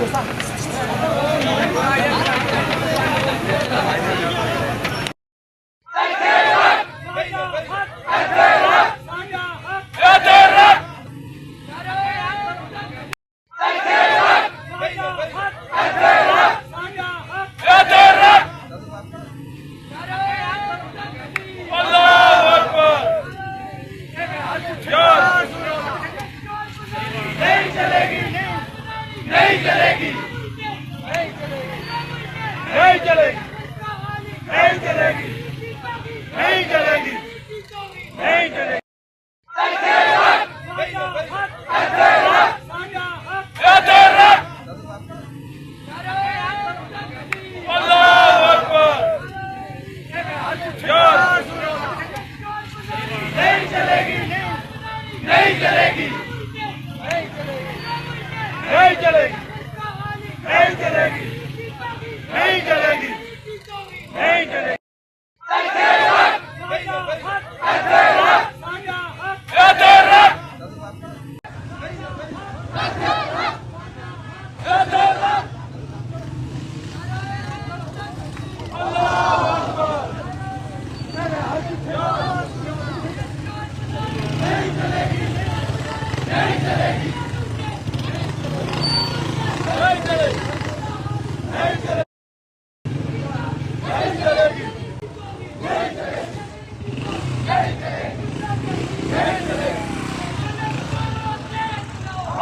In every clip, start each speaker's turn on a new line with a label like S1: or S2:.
S1: नहीं चलेगी, नहीं चलेगी, नहीं चलेगी, नहीं चलेगी, नहीं चलेगी। अल्लाहू अकबर। नहीं चलेगी, नहीं चलेगी, नहीं चलेगी, नहीं चलेगी, नहीं चलेगी, नहीं चलेगी।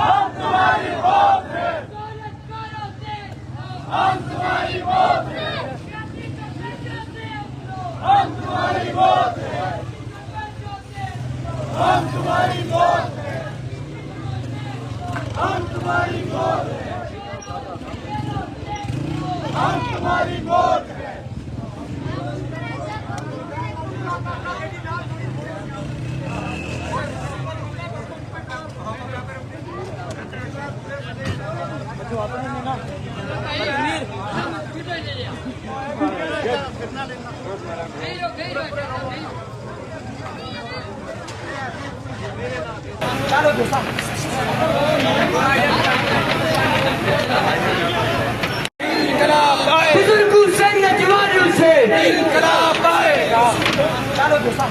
S1: हम तुम्हारी मौत है, हम तुम्हारी मौत है, हम तुम्हारी मौत है।
S2: चलो दोस्तों बुजुर्ग हुसैन या जवान हुसैन, चलो दोस्तों।